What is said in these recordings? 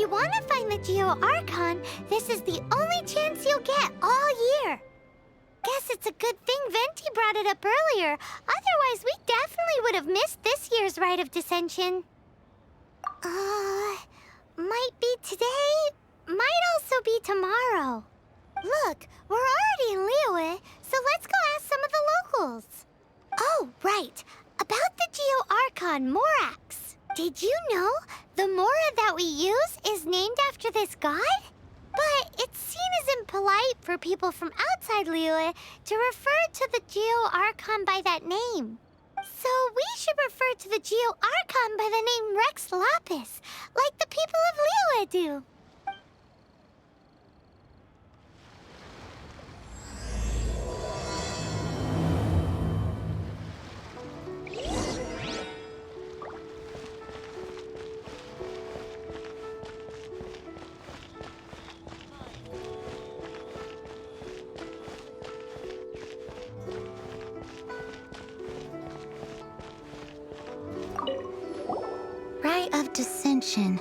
you want to find the Geo Archon, this is the only chance you'll get all year. Guess it's a good thing Venti brought it up earlier. Otherwise, we definitely would have missed this year's Rite of Dissension. Might be today, might also be tomorrow. Look, we're already in Liyue, so let's go ask some of the locals. Oh, right. About the Geo Archon, Morax. Did you know the Mora that we use is named after this god? But it's seen as impolite for people from outside Liyue to refer to the Geo Archon by that name. So we should refer to the Geo Archon by the name Rex Lapis, like the people of Liyue do. Rite of Dissension.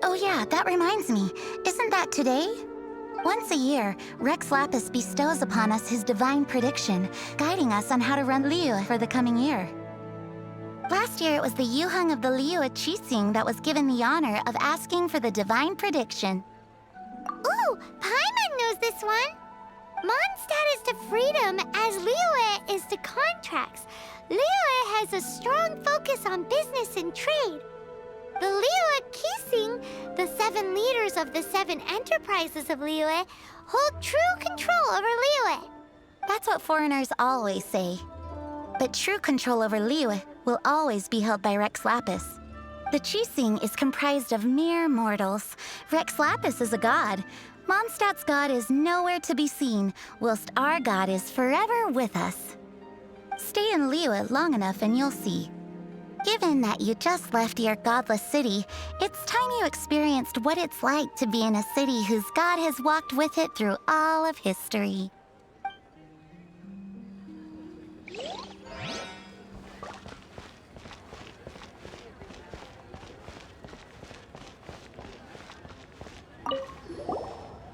Oh yeah, that reminds me. Isn't that today? Once a year, Rex Lapis bestows upon us his divine prediction, guiding us on how to run Liyue for the coming year. Last year, it was the Yuheng of the Liyue Qixing that was given the honor of asking for the divine prediction. Ooh, Paimon knows this one. Mondstadt is to freedom as Liyue is to contracts. Liyue has a strong focus on business and trade. The Liyue Qixing, the 7 leaders of the 7 enterprises of Liyue, hold true control over Liyue. That's what foreigners always say. But true control over Liyue will always be held by Rex Lapis. The Qixing is comprised of mere mortals. Rex Lapis is a god. Mondstadt's god is nowhere to be seen, whilst our god is forever with us. Stay in Liyue long enough and you'll see. Given that you just left your godless city, it's time you experienced what it's like to be in a city whose god has walked with it through all of history.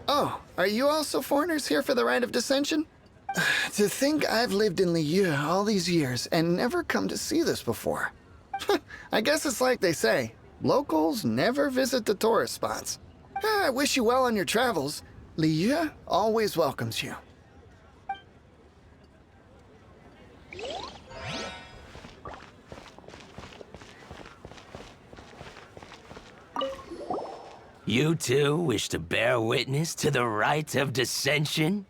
Oh, are you also foreigners here for the Rite of Dissension? To think I've lived in Liyue all these years and never come to see this before. I guess it's like they say, locals never visit the tourist spots. I wish you well on your travels. Liyue always welcomes you. You too wish to bear witness to the Rite of Dissension?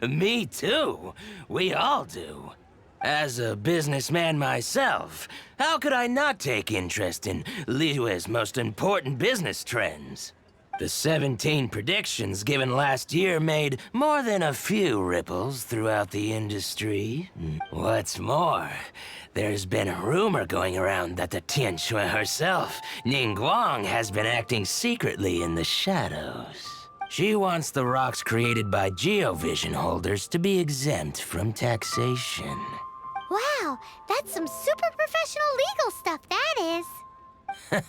Me too. We all do. As a businessman myself, how could I not take interest in Liyue's most important business trends? The 17 predictions given last year made more than a few ripples throughout the industry. What's more, there's been a rumor going around that the Tianxue herself, Ningguang, has been acting secretly in the shadows. She wants the rocks created by Geovision holders to be exempt from taxation. Wow, that's some super professional legal stuff, that is.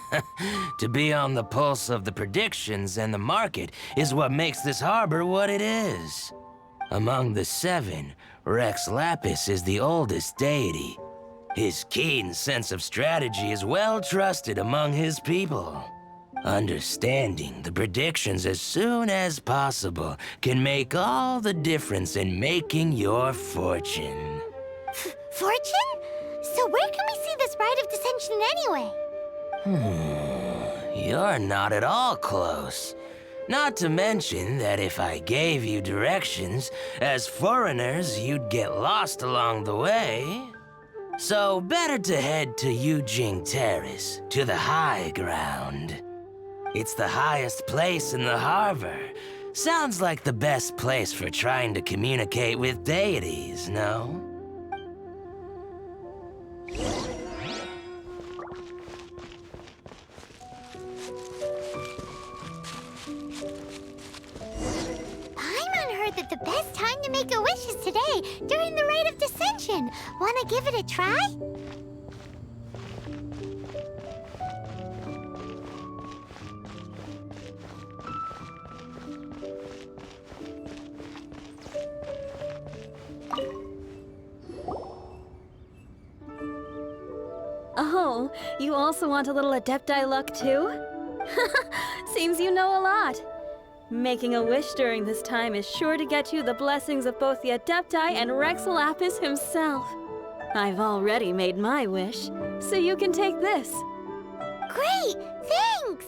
To be on the pulse of the predictions and the market is what makes this harbor what it is. Among the 7, Rex Lapis is the oldest deity. His keen sense of strategy is well trusted among his people. Understanding the predictions as soon as possible can make all the difference in making your fortune. Fortune? So where can we see this Rite of Dissension anyway? You're not at all close. Not to mention that if I gave you directions, as foreigners, you'd get lost along the way. So better to head to Yujing Terrace, to the high ground. It's the highest place in the harbor. Sounds like the best place for trying to communicate with deities, no? Paimon heard that the best time to make a wish is today, during the Rite of Dissension. Wanna give it a try? Oh, you also want a little Adepti luck too? Seems you know a lot. Making a wish during this time is sure to get you the blessings of both the Adepti and Rex Lapis himself. I've already made my wish, so you can take this. Great! Thanks!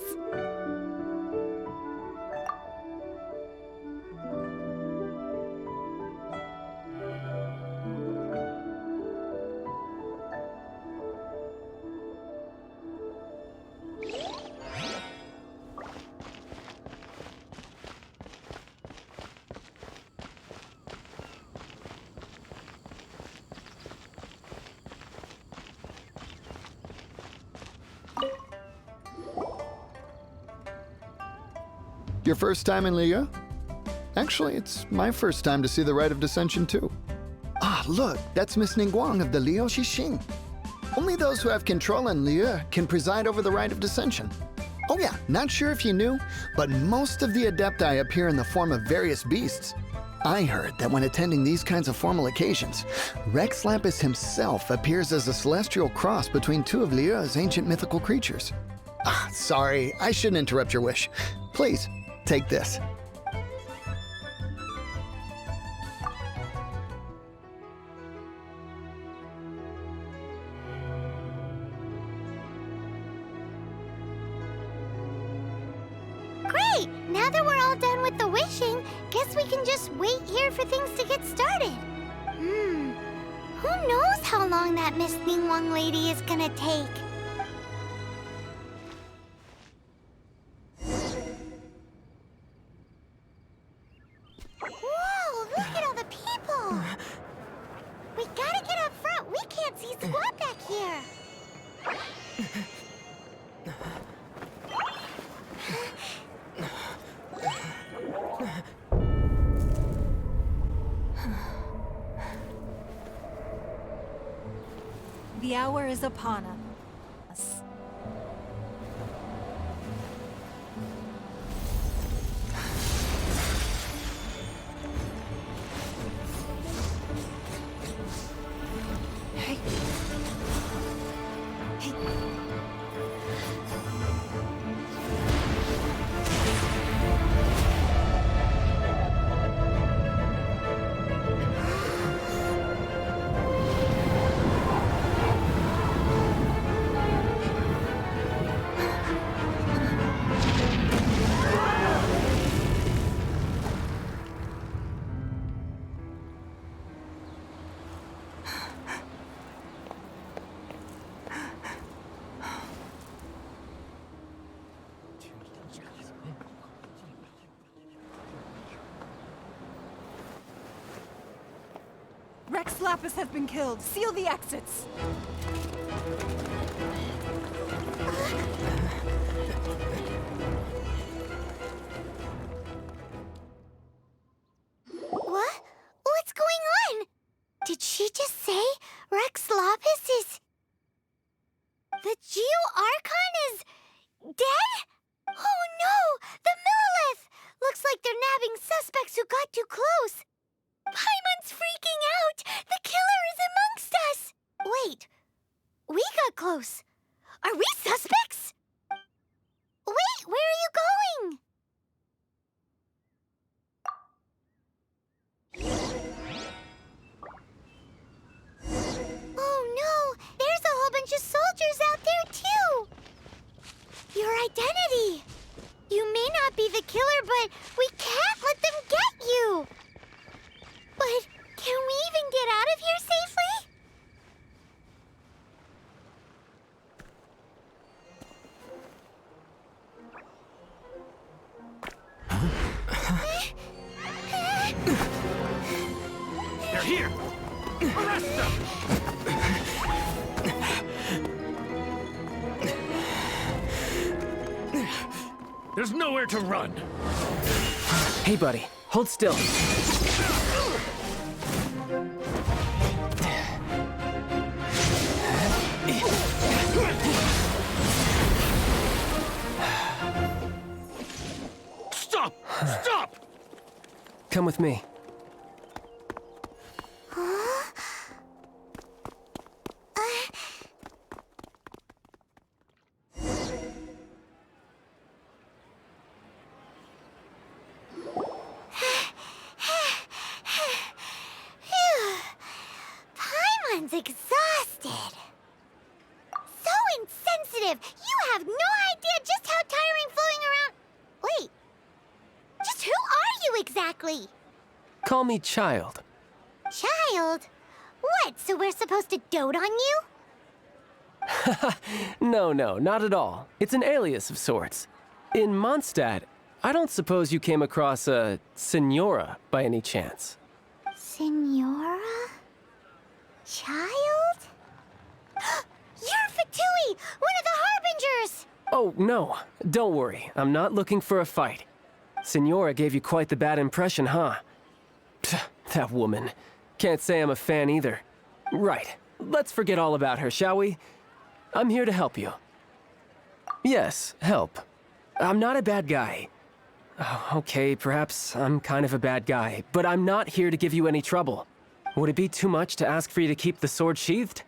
Your first time in Liyue? Actually, it's my first time to see the Rite of Dissension, too. Ah, look, that's Miss Ningguang of the Liu Xixing. Only those who have control in Liyue can preside over the Rite of Dissension. Oh yeah, not sure if you knew, but most of the Adepti appear in the form of various beasts. I heard that when attending these kinds of formal occasions, Rex Lapis himself appears as a celestial cross between two of Liyue's ancient mythical creatures. Ah, sorry, I shouldn't interrupt your wish. Please, take this. Great! Now that we're all done with the wishing, guess we can just wait here for things to get started. Who knows how long that Miss Ningguang lady is gonna take? Whoa, look at all the people! We gotta get up front. We can't see squat back here. The hour is upon us. Hey. Hey. Rex Lapis has been killed. Seal the exits. What? What's going on? Did she just say Rex Lapis is... The Geo-Archon is... dead? Oh no! The Millilith! Looks like they're nabbing suspects who got too close. Paimon's freaking out! The killer is amongst us! Wait, we got close. Are we suspects? Wait, where are you going? Oh no, there's a whole bunch of soldiers out there too! Your identity! You may not be the killer, but we can't let them get you! But can we even get out of here safely? They're here! Arrest them! There's nowhere to run! Hey, buddy. Hold still. Stop! Stop! Come with me. exactly? Call me child. Child? What, so we're supposed to dote on you? No, not at all. It's an alias of sorts. In Mondstadt, I don't suppose you came across a Senora by any chance. Senora? Child? You're Fatui, one of the Harbingers! Oh, no. Don't worry. I'm not looking for a fight. Senora gave you quite the bad impression, huh? Psst, that woman. Can't say I'm a fan either. Right. Let's forget all about her, shall we? I'm here to help you. Yes, help. I'm not a bad guy. Oh, okay, perhaps I'm kind of a bad guy, but I'm not here to give you any trouble. Would it be too much to ask for you to keep the sword sheathed?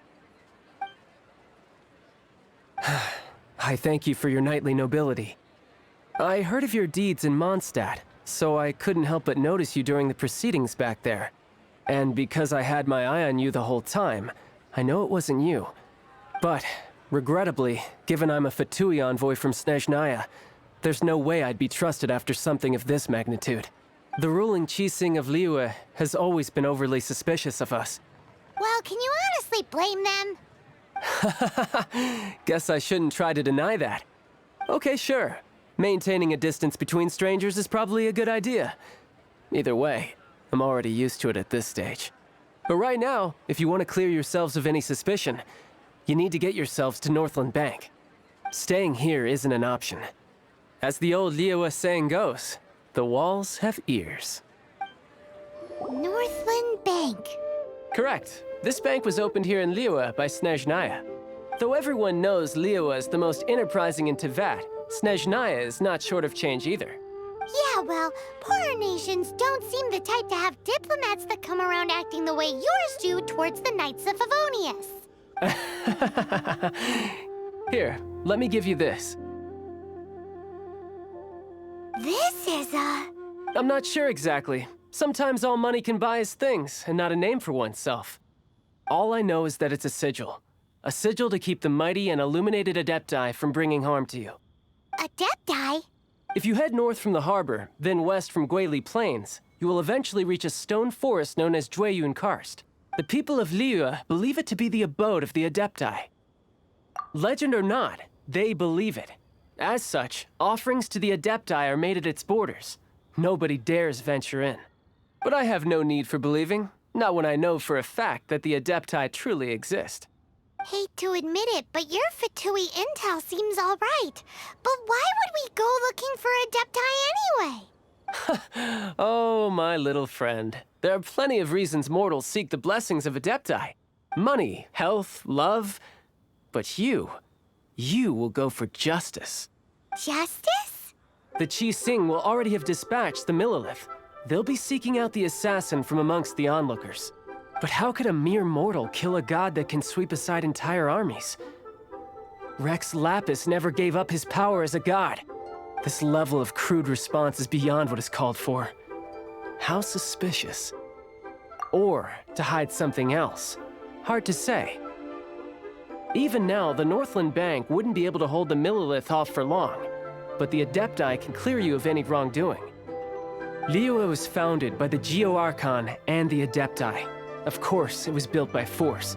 I thank you for your knightly nobility. I heard of your deeds in Mondstadt, so I couldn't help but notice you during the proceedings back there. And because I had my eye on you the whole time, I know it wasn't you. But, regrettably, given I'm a Fatui envoy from Snezhnaya, there's no way I'd be trusted after something of this magnitude. The ruling Qixing of Liyue has always been overly suspicious of us. Well, can you honestly blame them? Guess I shouldn't try to deny that. Okay, sure. Maintaining a distance between strangers is probably a good idea. Either way, I'm already used to it at this stage. But right now, if you want to clear yourselves of any suspicion, you need to get yourselves to Northland Bank. Staying here isn't an option. As the old Liyue saying goes, the walls have ears. Northland Bank. Correct. This bank was opened here in Liyue by Snezhnaya. Though everyone knows Liyue is the most enterprising in Teyvat, Snezhnaya is not short of change either. Yeah, well, poorer nations don't seem the type to have diplomats that come around acting the way yours do towards the Knights of Favonius. Here, let me give you this. This is I'm not sure exactly. Sometimes all money can buy is things, and not a name for oneself. All I know is that it's a sigil. A sigil to keep the mighty and illuminated Adepti from bringing harm to you. Adepti? If you head north from the harbor, then west from Guili Plains, you will eventually reach a stone forest known as Jueyun Karst. The people of Liyue believe it to be the abode of the Adepti. Legend or not, they believe it. As such, offerings to the Adepti are made at its borders. Nobody dares venture in. But I have no need for believing, not when I know for a fact that the Adepti truly exist. Hate to admit it, but your Fatui intel seems all right. But why would we go looking for Adepti anyway? Oh, my little friend. There are plenty of reasons mortals seek the blessings of Adepti. Money, health, love. But you will go for justice. Justice? The Qixing will already have dispatched the Millilith. They'll be seeking out the assassin from amongst the onlookers. But how could a mere mortal kill a god that can sweep aside entire armies? Rex Lapis never gave up his power as a god. This level of crude response is beyond what is called for. How suspicious. Or to hide something else. Hard to say. Even now, the Northland Bank wouldn't be able to hold the Millilith off for long, but the Adepti can clear you of any wrongdoing. Liyue was founded by the Geo-Archon and the Adepti. Of course, it was built by force.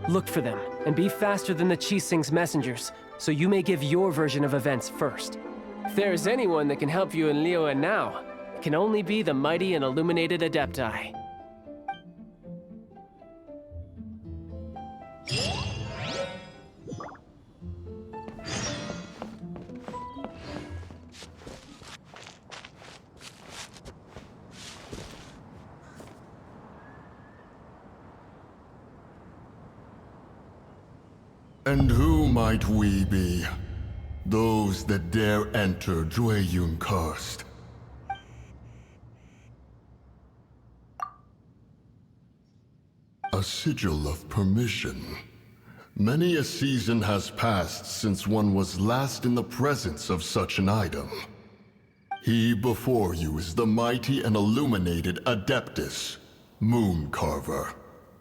Look for them, and be faster than the Qixing's messengers, so you may give your version of events first. If there is anyone that can help you in Liyue now, it can only be the mighty and illuminated Adepti. And who might we be? Those that dare enter Jueyun Karst. A sigil of permission. Many a season has passed since one was last in the presence of such an item. He before you is the mighty and illuminated Adeptus, Moon Carver.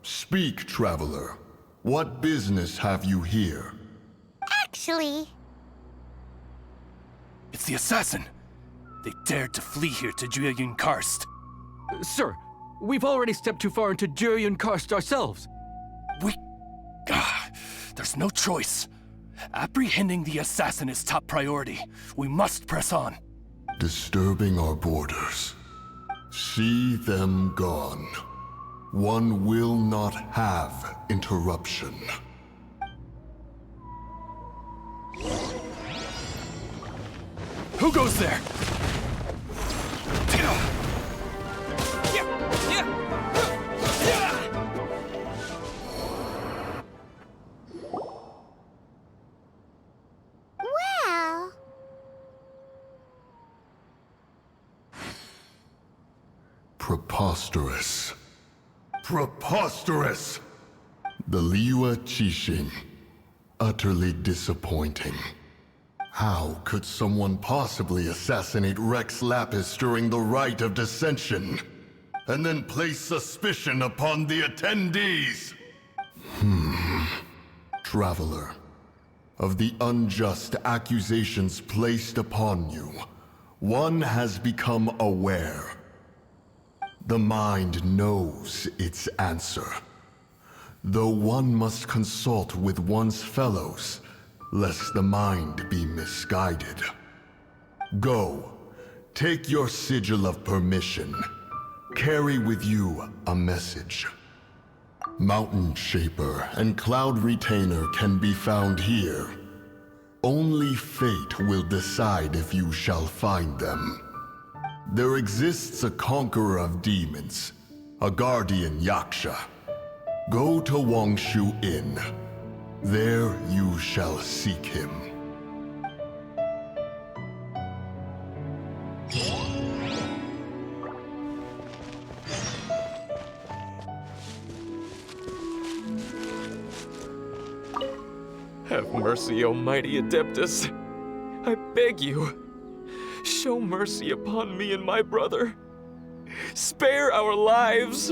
Speak, traveler. What business have you here? Actually... It's the assassin! They dared to flee here to Jueyun Karst. Sir, we've already stepped too far into Jueyun Karst ourselves. There's no choice. Apprehending the assassin is top priority. We must press on. Disturbing our borders. See them gone. One will not have interruption. Who goes there? Well, Preposterous. Preposterous! The Liyue Qixing. Utterly disappointing. How could someone possibly assassinate Rex Lapis during the Rite of Dissension? And then place suspicion upon the attendees? Traveler, of the unjust accusations placed upon you, one has become aware. The mind knows its answer, though one must consult with one's fellows, lest the mind be misguided. Go, take your sigil of permission. Carry with you a message. Mountain Shaper and Cloud Retainer can be found here. Only fate will decide if you shall find them. There exists a conqueror of demons, a guardian Yaksha. Go to Wangshu Inn. There you shall seek him. Have mercy, O mighty Adeptus. I beg you, show mercy upon me and my brother. Spare our lives.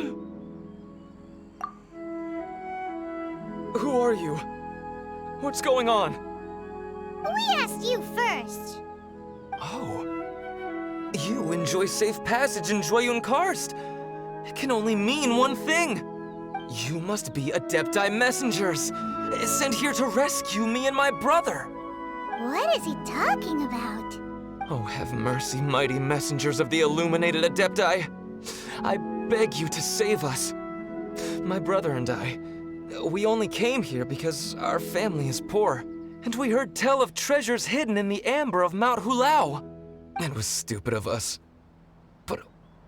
Who are you? What's going on? we asked you first. Oh. You enjoy safe passage in Jueyun Karst. It can only mean one thing. You must be Adepti messengers, sent here to rescue me and my brother. What is he talking about? Oh, have mercy, mighty messengers of the illuminated Adepti. I beg you to save us. My brother and I, we only came here because our family is poor, and we heard tell of treasures hidden in the amber of Mount Hulao. It was stupid of us. But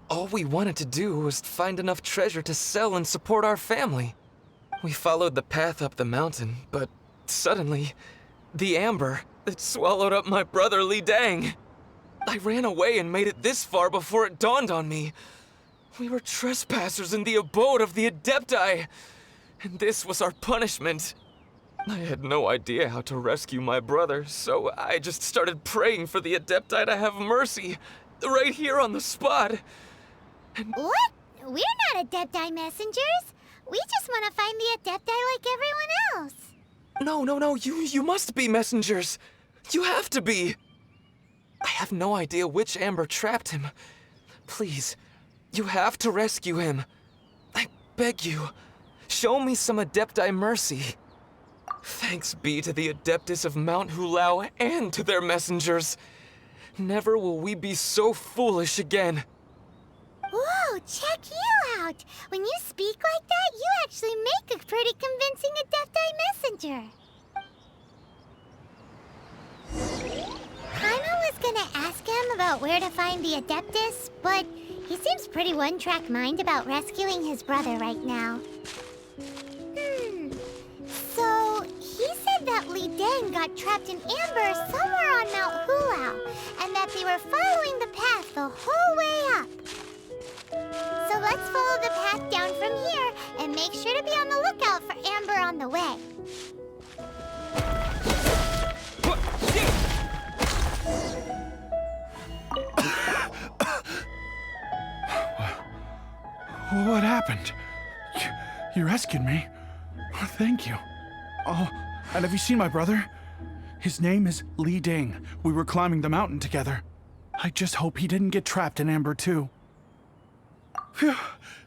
all we wanted to do was find enough treasure to sell and support our family. We followed the path up the mountain, but suddenly, the amber, it swallowed up my brother Li Dang. I ran away and made it this far before it dawned on me. We were trespassers in the abode of the Adepti, and this was our punishment. I had no idea how to rescue my brother, so I just started praying for the Adepti to have mercy, right here on the spot. What? We're not Adepti messengers. We just want to find the Adepti like everyone else. No, you must be messengers. You have to be. I have no idea which amber trapped him. Please, you have to rescue him. I beg you, show me some Adepti mercy. Thanks be to the Adeptus of Mount Hulao and to their messengers. Never will we be so foolish again. Whoa, check you out! When you speak like that, you actually make a pretty convincing Adepti messenger. Paimon was gonna ask him about where to find the Adeptus, but he seems pretty one-track mind about rescuing his brother right now. So, he said that Li Dang got trapped in amber somewhere on Mount Hulao, and that they were following the path the whole way up. So let's follow the path down from here and make sure to be on the lookout for amber on the way. What happened? You rescued me. Oh, thank you. Oh, and have you seen my brother? His name is Li Ding. We were climbing the mountain together. I just hope he didn't get trapped in Amber too. Phew.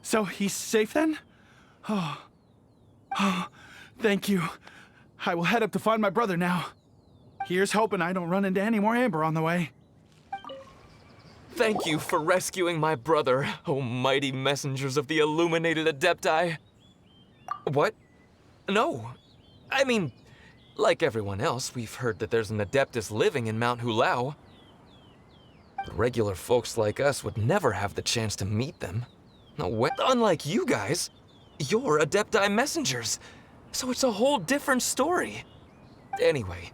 So he's safe then? Oh, thank you. I will head up to find my brother now. Here's hoping I don't run into any more Amber on the way. Thank you for rescuing my brother, O mighty messengers of the illuminated Adepti. What? No. I mean, like everyone else, we've heard that there's an Adeptus living in Mount Hulao. But regular folks like us would never have the chance to meet them. No way. Unlike you guys, you're Adepti messengers, so it's a whole different story. Anyway,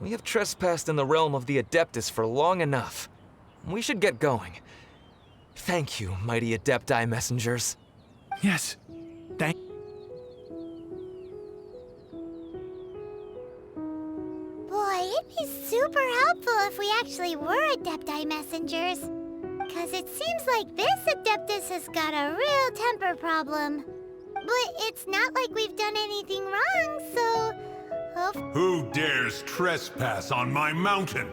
we have trespassed in the realm of the Adeptus for long enough. We should get going. Thank you, mighty Adepti messengers. Yes, thank. Boy, it'd be super helpful if we actually were Adepti messengers. Cause it seems like this Adeptus has got a real temper problem. But it's not like we've done anything wrong, so... Who dares trespass on my mountain?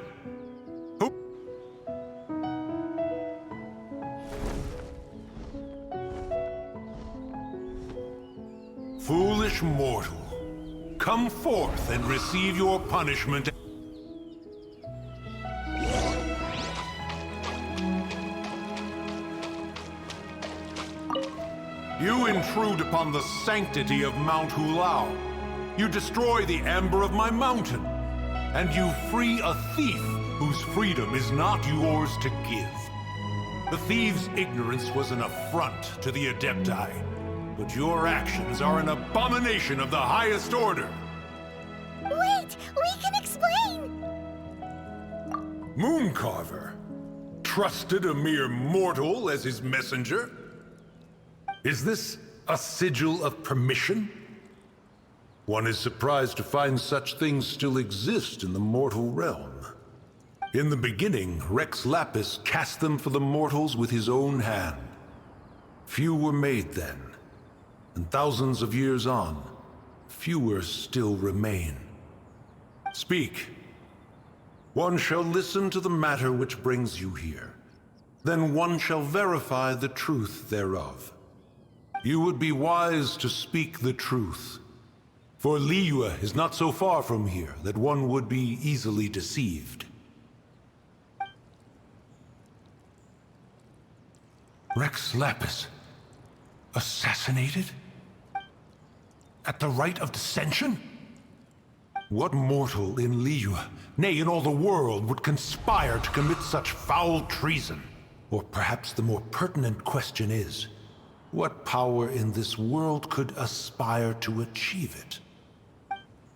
Foolish mortal, come forth and receive your punishment. You intrude upon the sanctity of Mount Hulao. You destroy the amber of my mountain. And you free a thief whose freedom is not yours to give. The thief's ignorance was an affront to the Adepti. But your actions are an abomination of the highest order. Wait, we can explain! Mooncarver trusted a mere mortal as his messenger? Is this a sigil of permission? One is surprised to find such things still exist in the mortal realm. In the beginning, Rex Lapis cast them for the mortals with his own hand. Few were made then, and thousands of years on, fewer still remain. Speak. One shall listen to the matter which brings you here. Then one shall verify the truth thereof. You would be wise to speak the truth. For Liyue is not so far from here that one would be easily deceived. Rex Lapis, assassinated? At the rite of dissension? What mortal in Liyue, nay, in all the world, would conspire to commit such foul treason? Or perhaps the more pertinent question is, what power in this world could aspire to achieve it?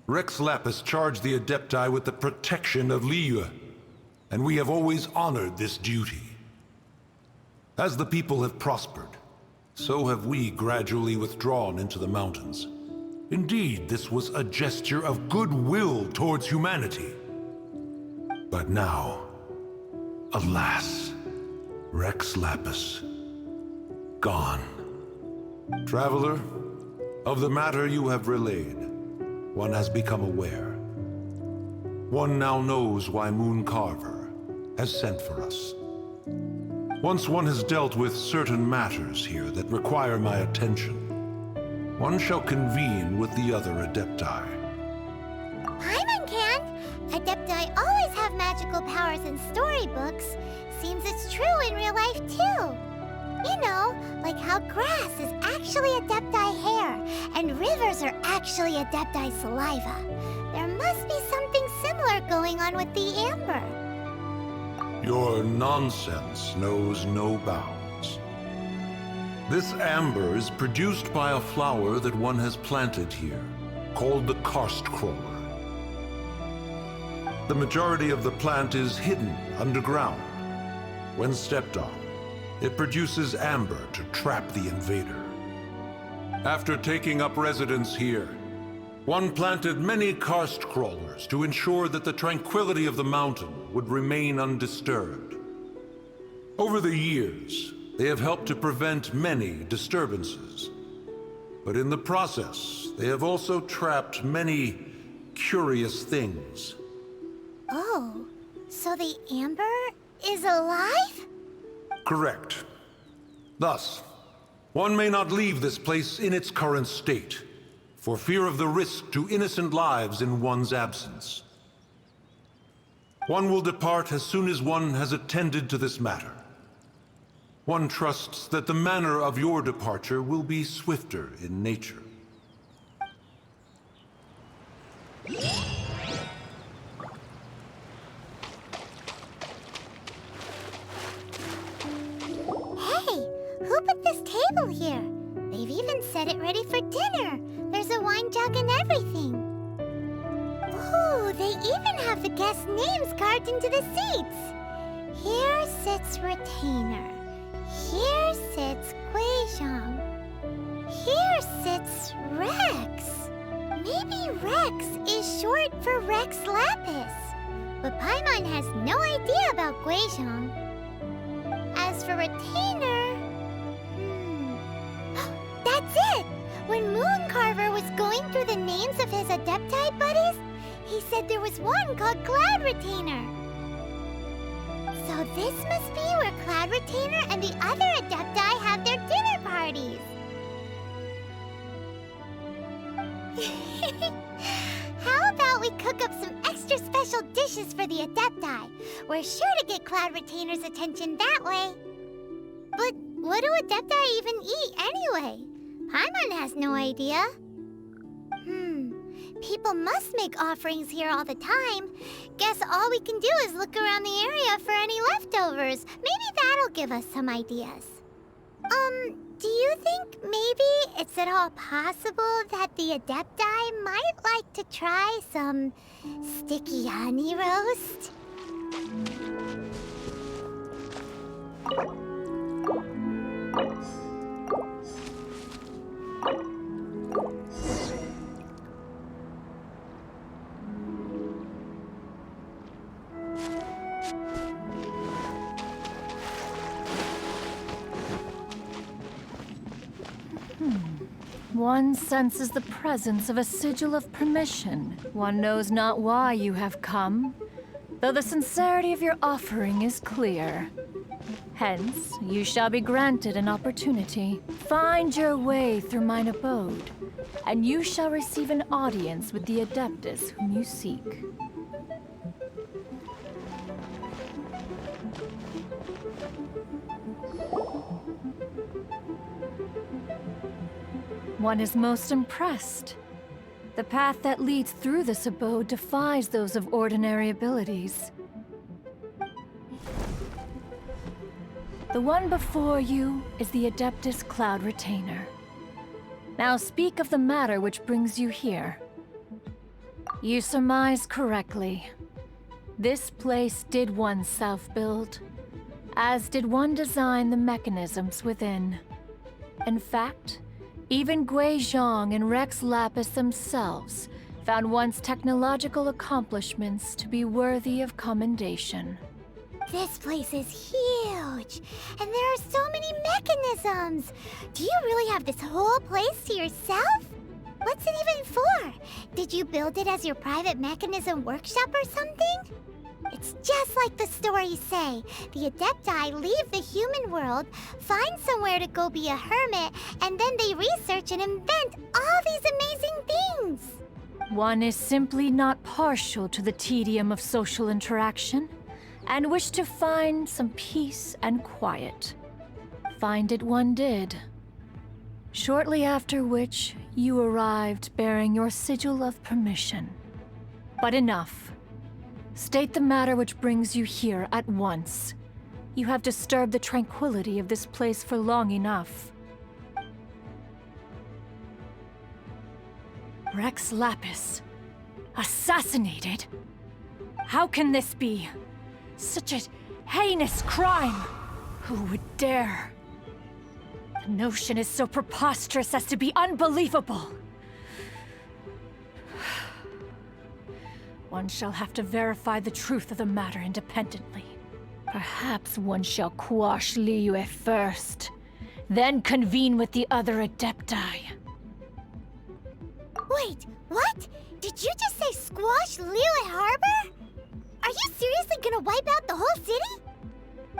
Rex Lapis charged the Adepti with the protection of Liyue, and we have always honored this duty. As the people have prospered, so have we gradually withdrawn into the mountains. Indeed, this was a gesture of goodwill towards humanity. But now, alas, Rex Lapis, gone. Traveler, of the matter you have relayed, one has become aware. One now knows why Mooncarver has sent for us. Once one has dealt with certain matters here that require my attention, one shall convene with the other Adepti. Paimon, Adepti always have magical powers in storybooks. Seems it's true in real life, too. You know, like how grass is actually Adepti hair, and rivers are actually Adepti saliva. There must be something similar going on with the amber. Your nonsense knows no bounds. This amber is produced by a flower that one has planted here, called the karst crawler. The majority of the plant is hidden underground. When stepped on, it produces amber to trap the invader. After taking up residence here, one planted many karst crawlers to ensure that the tranquility of the mountain would remain undisturbed. Over the years, they have helped to prevent many disturbances. But in the process, they have also trapped many curious things. Oh, so the amber is alive? Correct. Thus, one may not leave this place in its current state, for fear of the risk to innocent lives in one's absence. One will depart as soon as one has attended to this matter. One trusts that the manner of your departure will be swifter in nature. Hey, who put this table here? They've even set it ready for dinner. There's a wine jug and everything. Ooh, they even have the guests' names carved into the seats. Here sits Retainer. Here sits Guizhong. Here sits Rex. Maybe Rex is short for Rex Lapis. But Paimon has no idea about Guizhong. As for Retainer... That's it! When Mooncarver was going through the names of his Adepti buddies, he said there was one called Cloud Retainer. So this must be where Cloud Retainer and the other Adepti have their dinner parties. How about we cook up some extra special dishes for the Adepti? We're sure to get Cloud Retainer's attention that way. But what do Adepti even eat anyway? Paimon has no idea. People must make offerings here all the time. Guess all we can do is look around the area for any leftovers. Maybe that'll give us some ideas. Do you think maybe it's at all possible that the Adepti might like to try some sticky honey roast? One senses the presence of a sigil of permission. One knows not why you have come, though the sincerity of your offering is clear. Hence, you shall be granted an opportunity. Find your way through mine abode, and you shall receive an audience with the Adeptus whom you seek. One is most impressed. The path that leads through this abode defies those of ordinary abilities. The one before you is the Adeptus Cloud Retainer. Now speak of the matter which brings you here. You surmise correctly. This place did one self-build, as did one design the mechanisms within. In fact, even Guizhong and Rex Lapis themselves found one's technological accomplishments to be worthy of commendation. This place is huge, and there are so many mechanisms. Do you really have this whole place to yourself? What's it even for? Did you build it as your private mechanism workshop or something? It's just like the stories say. The Adepti leave the human world, find somewhere to go be a hermit, and then they research and invent all these amazing things. One is simply not partial to the tedium of social interaction, and wished to find some peace and quiet. Find it one did. Shortly after which, you arrived bearing your sigil of permission. But enough. State the matter which brings you here at once. You have disturbed the tranquility of this place for long enough. Rex Lapis. Assassinated? How can this be? Such a heinous crime! Who would dare? The notion is so preposterous as to be unbelievable. One shall have to verify the truth of the matter independently. Perhaps one shall quash Liyue first, then convene with the other Adepti. Wait, what? Did you just say squash Liyue Harbor? Are you seriously gonna wipe out the whole city?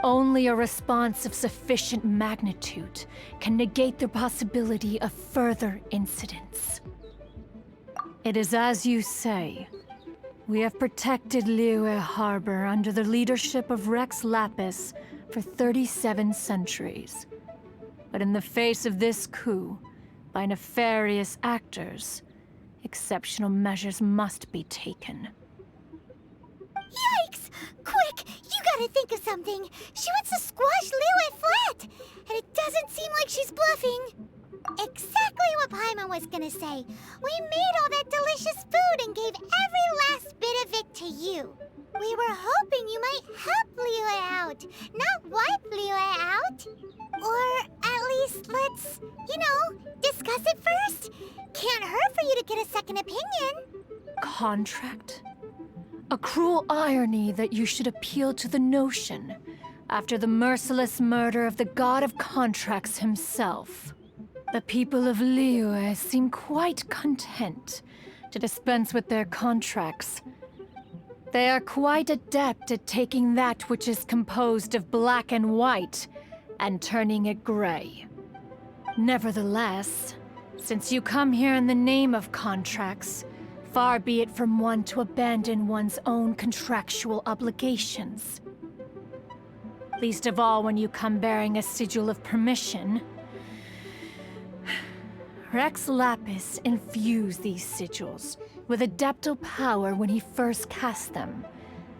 Only a response of sufficient magnitude can negate the possibility of further incidents. It is as you say. We have protected Liyue Harbor under the leadership of Rex Lapis for 37 centuries. But in the face of this coup, by nefarious actors, exceptional measures must be taken. Yikes! Quick! You gotta think of something! She wants to squash Liyue flat! And it doesn't seem like she's bluffing! Exactly what Paimon was gonna say! We made all that delicious food and gave every last bit of it to you! We were hoping you might help Liyue out, not wipe Liyue out! Or at least let's, discuss it first! Can't hurt for you to get a second opinion! Contract? A cruel irony that you should appeal to the notion after the merciless murder of the god of contracts himself. The people of Liyue seem quite content to dispense with their contracts. They are quite adept at taking that which is composed of black and white and turning it gray. Nevertheless, since you come here in the name of contracts, far be it from one to abandon one's own contractual obligations. Least of all when you come bearing a sigil of permission. Rex Lapis infused these sigils with adeptal power when he first cast them.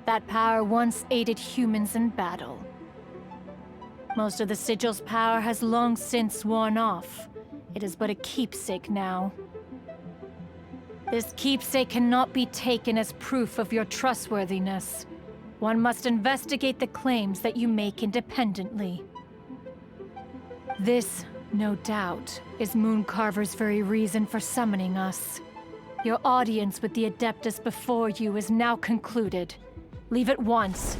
That power once aided humans in battle. Most of the sigil's power has long since worn off. It is but a keepsake now. This keepsake cannot be taken as proof of your trustworthiness. One must investigate the claims that you make independently. This, no doubt, is Mooncarver's very reason for summoning us. Your audience with the Adeptus before you is now concluded. Leave at once.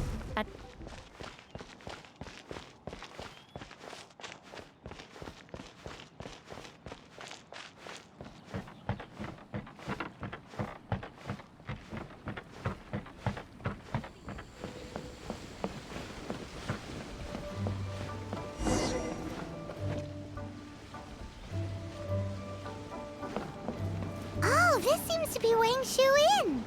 This seems to be Wang Shu Inn.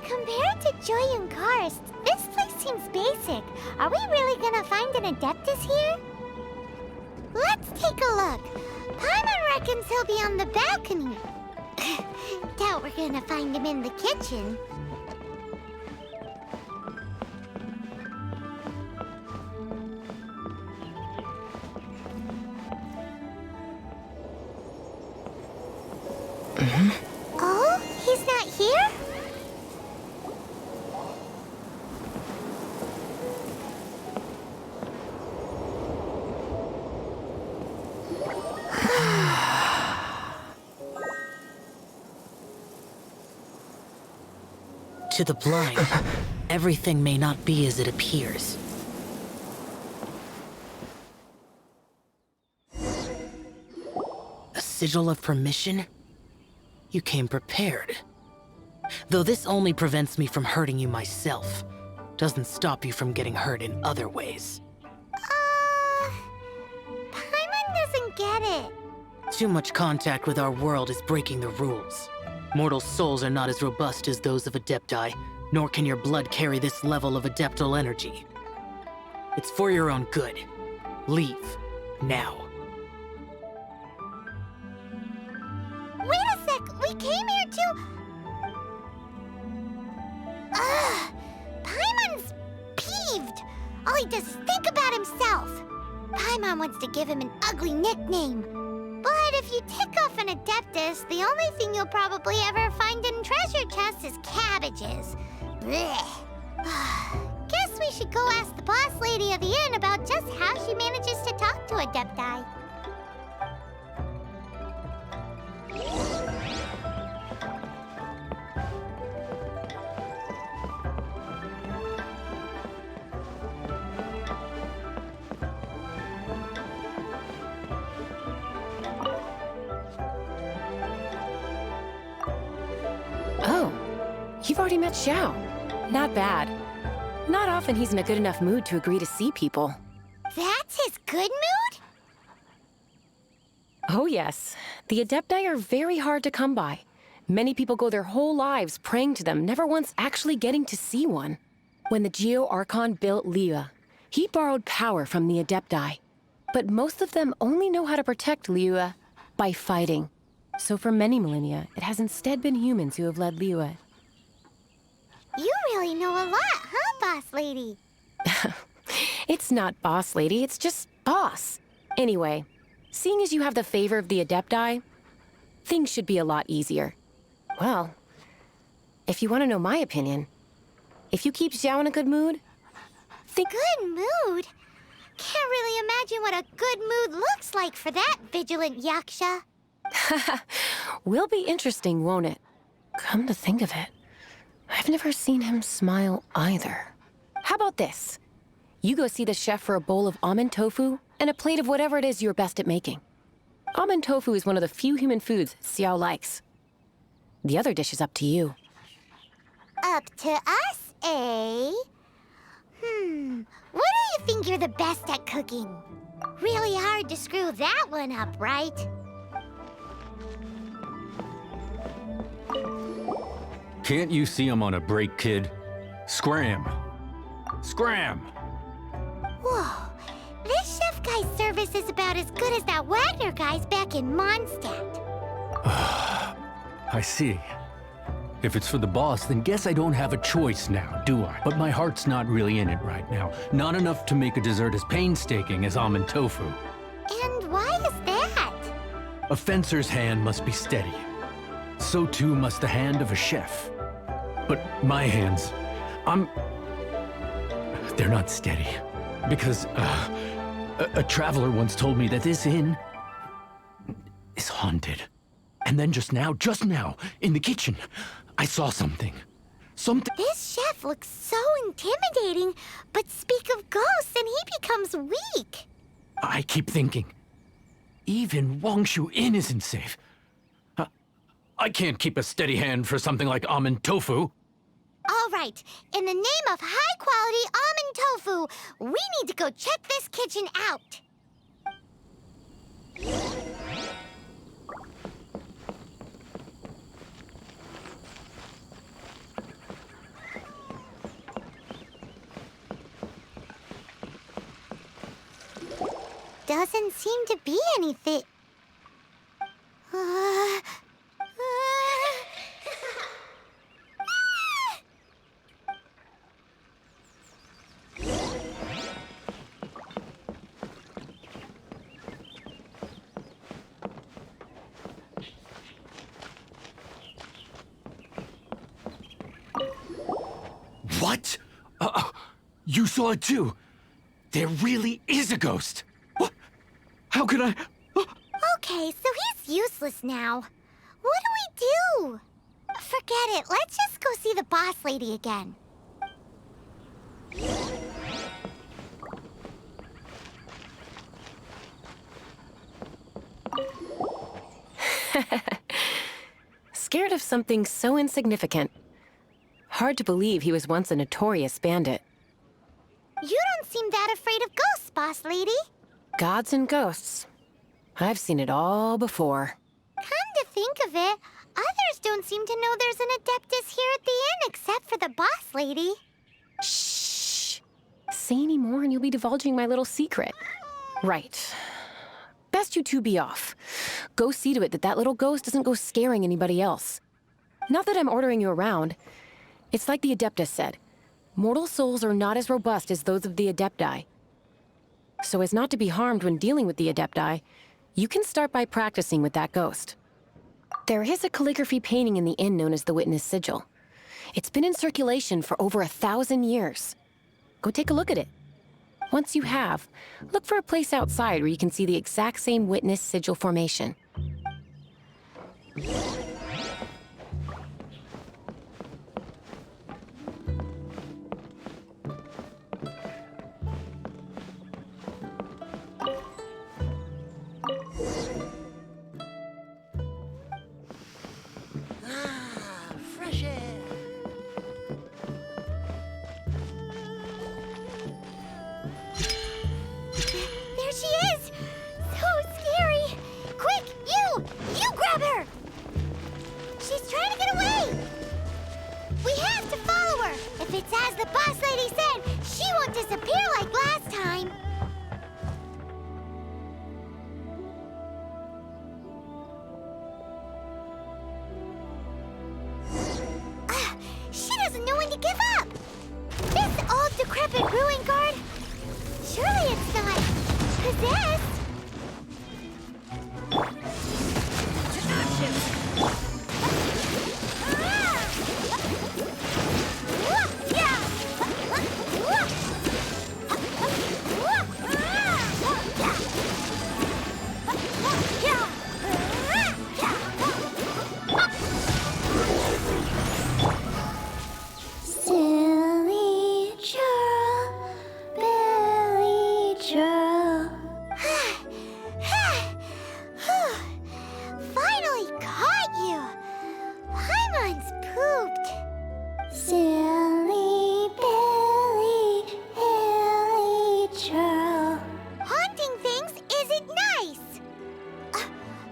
Compared to Joyun Karst, this place seems basic. Are we really gonna find an Adeptus here? Let's take a look. Paimon reckons he'll be on the balcony. Doubt we're gonna find him in the kitchen. Oh, he's not here? To the blind, everything may not be as it appears. A sigil of permission? You came prepared. Though this only prevents me from hurting you myself, doesn't stop you from getting hurt in other ways. Paimon doesn't get it. Too much contact with our world is breaking the rules. Mortal souls are not as robust as those of Adepti, nor can your blood carry this level of adeptal energy. It's for your own good. Leave. Now. Wait a sec! We came here to... Paimon's peeved! All he does is think about himself. Paimon wants to give him an ugly nickname. But if you tick off an Adeptus, the only thing you'll probably ever find in treasure chests is cabbages. Blech. Guess we should go ask the boss lady of the inn about just how she manages to talk to Adepti. Oh, you've already met Xiao. Not bad. Not often he's in a good enough mood to agree to see people. That's his good mood? Oh yes. The Adepti are very hard to come by. Many people go their whole lives praying to them, never once actually getting to see one. When the Geo-Archon built Liyue, he borrowed power from the Adepti. But most of them only know how to protect Liyue by fighting. So for many millennia, it has instead been humans who have led Liyue. You really know a lot, huh, boss lady? It's not boss lady, it's just boss. Anyway, seeing as you have the favor of the Adepti, things should be a lot easier. Well, if you want to know my opinion, if you keep Xiao in a good mood, think— Good mood? Can't really imagine what a good mood looks like for that vigilant yaksha. Will be interesting, won't it? Come to think of it, I've never seen him smile either. How about this? You go see the chef for a bowl of almond tofu and a plate of whatever it is you're best at making. Almond tofu is one of the few human foods Xiao likes. The other dish is up to you. Up to us, eh? What do you think you're the best at cooking? Really hard to screw that one up, right? Can't you see I'm on a break, kid? Scram! Scram! Whoa, this chef guy's service is about as good as that Wagner guy's back in Mondstadt. I see. If it's for the boss, then guess I don't have a choice now, do I? But my heart's not really in it right now. Not enough to make a dessert as painstaking as almond tofu. And why is that? A fencer's hand must be steady. So too must the hand of a chef. But my hands, they're not steady. Because a traveler once told me that this inn is haunted. And then just now, in the kitchen, I saw something. This chef looks so intimidating, but speak of ghosts and he becomes weak. I keep thinking, even Wangshu Inn isn't safe. I can't keep a steady hand for something like almond tofu. All right, in the name of high-quality almond tofu, we need to go check this kitchen out. Doesn't seem to be anything. What? You saw it too? There really is a ghost! What? How could I? Okay, so he's useless now. What do we do? Forget it. Let's just go see the boss lady again. Scared of something so insignificant. Hard to believe he was once a notorious bandit. You don't seem that afraid of ghosts, boss lady. Gods and ghosts. I've seen it all before. Come to think of it, others don't seem to know there's an Adeptus here at the inn except for the boss lady. Shh. Say any more and you'll be divulging my little secret. Right. Best you two be off. Go see to it that little ghost doesn't go scaring anybody else. Not that I'm ordering you around. It's like the Adeptus said. Mortal souls are not as robust as those of the Adepti. So as not to be harmed when dealing with the Adepti, you can start by practicing with that ghost. There is a calligraphy painting in the inn known as the Witness Sigil. It's been in circulation for over 1,000 years. Go take a look at it. Once you have, look for a place outside where you can see the exact same Witness Sigil formation. Fresh air. this! Silly churl, Billy churl. Finally caught you! Paimon's pooped. Silly Billy, Billy churl. Haunting things isn't nice.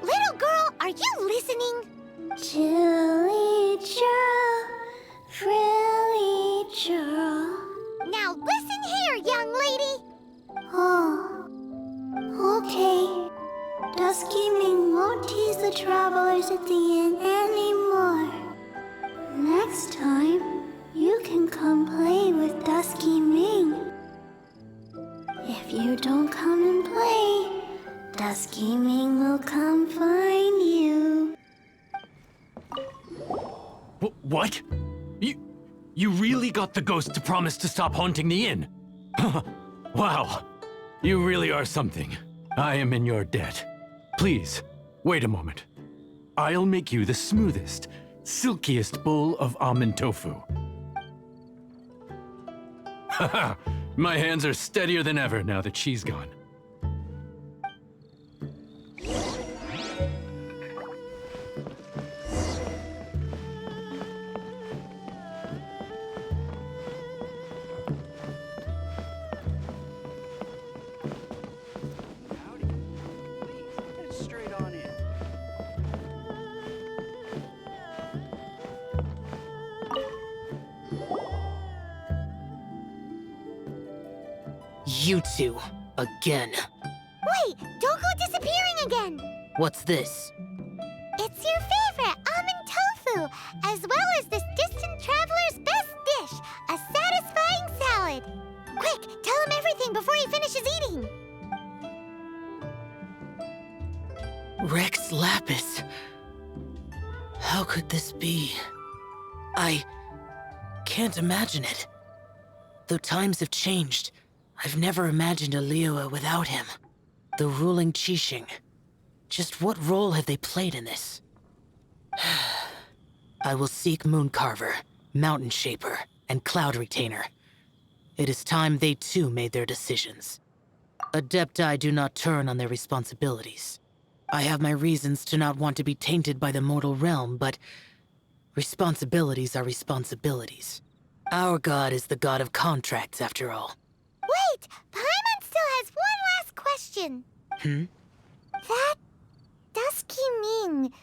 Little girl, are you listening? Chilly churl, frilly churl. Now listen here, young lady. Oh, okay. Dusky Ming won't tease the travelers at the inn anymore. Next time, you can come play with Dusky Ming. If you don't come and play, Dusky Ming will come find you. What? You really got the ghost to promise to stop haunting the inn? Wow. You really are something. I am in your debt. Please, wait a moment. I'll make you the smoothest, silkiest bowl of almond tofu. Haha, my hands are steadier than ever now that she's gone. You two, again. Wait, don't go disappearing again. What's this? It's your favorite almond tofu, as well as this distant traveler's best dish, a satisfying salad. Quick, tell him everything before he finishes eating. Rex Lapis. How could this be? I can't imagine it. Though times have changed, I've never imagined a Liyue without him. The ruling Qixing. Just what role have they played in this? I will seek Mooncarver, Mountain Shaper, and Cloud Retainer. It is time they too made their decisions. Adepti do not turn on their responsibilities. I have my reasons to not want to be tainted by the mortal realm, but responsibilities are responsibilities. Our god is the god of contracts, after all. Wait! Paimon still has one last question. That Dusky Ming,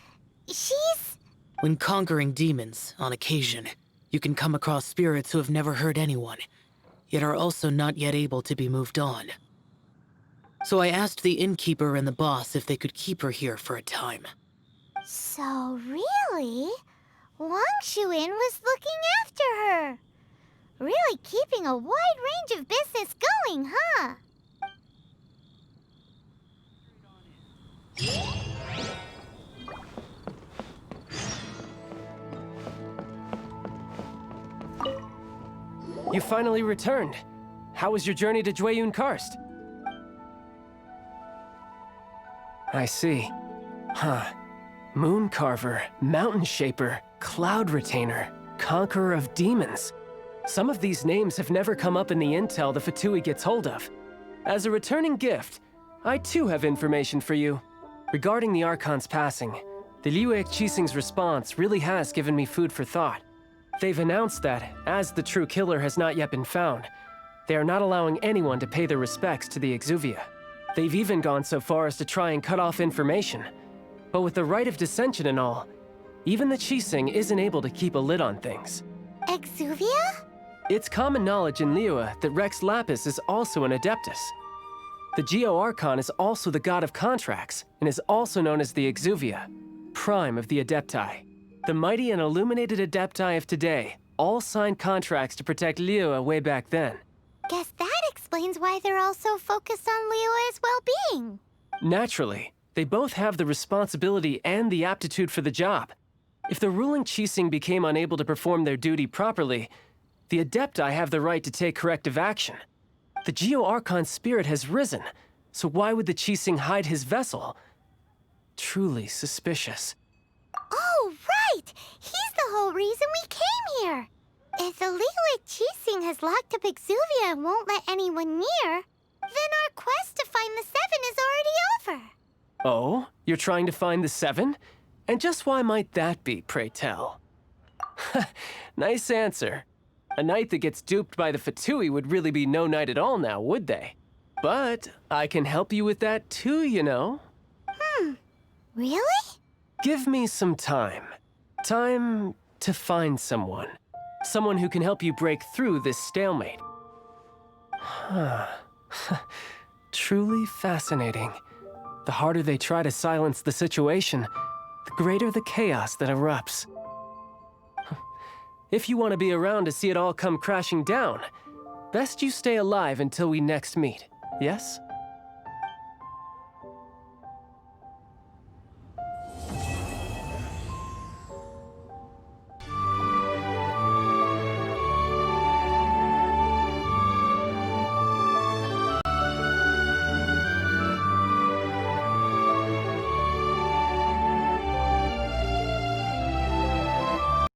she's... When conquering demons, on occasion, you can come across spirits who have never hurt anyone, yet are also not yet able to be moved on. So I asked the innkeeper and the boss if they could keep her here for a time. So really, Wangshu Inn was looking after her. Really keeping a wide range of business going, huh? You finally returned. How was your journey to Jueyun Karst? I see. Huh. Mooncarver, Mountain Shaper, Cloud Retainer, Conqueror of Demons. Some of these names have never come up in the intel the Fatui gets hold of. As a returning gift, I too have information for you. Regarding the Archon's passing, the Liyue Qixing's response really has given me food for thought. They've announced that, as the true killer has not yet been found, they are not allowing anyone to pay their respects to the Exuvia. They've even gone so far as to try and cut off information. But with the right of dissension and all, even the Qixing isn't able to keep a lid on things. Exuvia? It's common knowledge in Liyue that Rex Lapis is also an Adeptus. The Geo-Archon is also the god of contracts, and is also known as the Exuvia, prime of the Adepti. The mighty and illuminated Adepti of today all signed contracts to protect Liyue way back then. Guess that explains explains why they're all so focused on Liyue's well-being. Naturally, they both have the responsibility and the aptitude for the job. If the ruling Qixing became unable to perform their duty properly, the Adepti have the right to take corrective action. The Geo-Archon's spirit has risen, so why would the Qixing hide his vessel? Truly suspicious. Oh, right! He's the whole reason we came here! If the Liyue Qixing has locked up Exuvia and won't let anyone near, then our quest to find the Seven is already over. Oh? You're trying to find the Seven? And just why might that be, pray tell? Nice answer. A knight that gets duped by the Fatui would really be no knight at all now, would they? But I can help you with that too, you know. Really? Give me some time. Time to find someone. Someone who can help you break through this stalemate. Truly fascinating. The harder they try to silence the situation, the greater the chaos that erupts. If you want to be around to see it all come crashing down, best you stay alive until we next meet, yes?